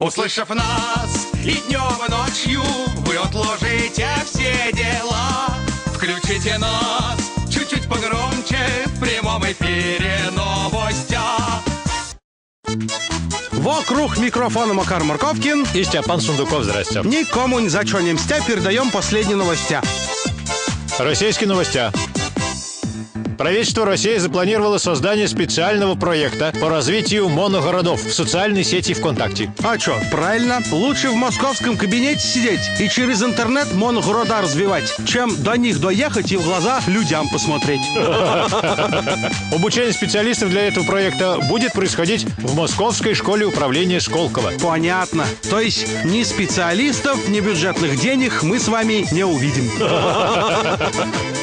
Услышав нас и днем, и ночью, вы отложите все дела. Включите нас чуть-чуть погромче, в прямом эфире новостя. Вокруг микрофона Макар Марковкин и Степан Сундуков. Здрасте. Никому ни за что не мстя, передаем последние новости. Российские новости. Правительство России запланировало создание специального проекта по развитию моногородов в социальной сети ВКонтакте. А что, правильно? Лучше в московском кабинете сидеть и через интернет моногорода развивать, чем до них доехать и в глаза людям посмотреть. Обучение специалистов для этого проекта будет происходить в Московской школе управления Сколково. Понятно. То есть ни специалистов, ни бюджетных денег мы с вами не увидим.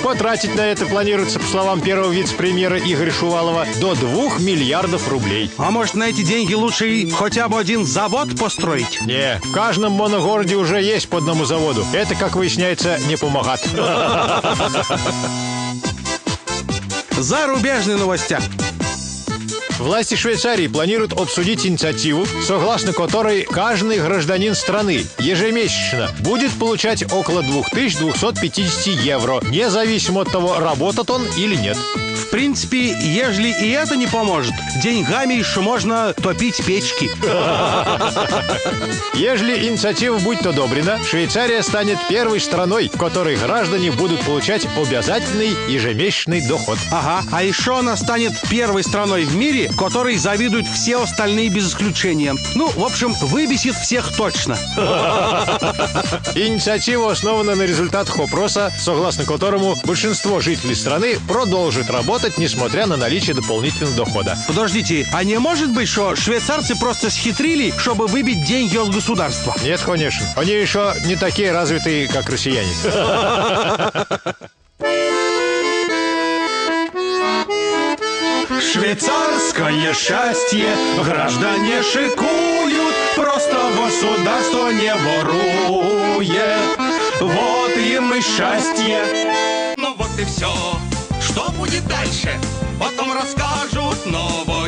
Потратить на это планируется, по словам первого вице-премьера Игоря Шувалова, до 2 миллиардов рублей. А может, на эти деньги лучше и хотя бы один завод построить? Не, в каждом моногороде уже есть по одному заводу. Это, как выясняется, не помогает. Зарубежные новости. Власти Швейцарии планируют обсудить инициативу, согласно которой каждый гражданин страны ежемесячно будет получать около 2250 евро, независимо от того, работает он или нет. В принципе, ежели и это не поможет, деньгами еще можно топить печки. Ежели инициатива будет одобрена, Швейцария станет первой страной, в которой граждане будут получать обязательный ежемесячный доход. Ага, а еще она станет первой страной в мире, которой завидуют все остальные без исключения. Ну, в общем, выбесит всех точно. Инициатива основана на результатах опроса, согласно которому большинство жителей страны продолжит работать, несмотря на наличие дополнительного дохода. Подождите, а не может быть, что швейцарцы просто схитрили, чтобы выбить деньги от государства? Нет, конечно. Они еще не такие развитые, как россияне. Швейцарское счастье граждане шикуют, просто государство не ворует. Вот им и счастье. Ну вот и все. Что будет дальше? Потом расскажут новости.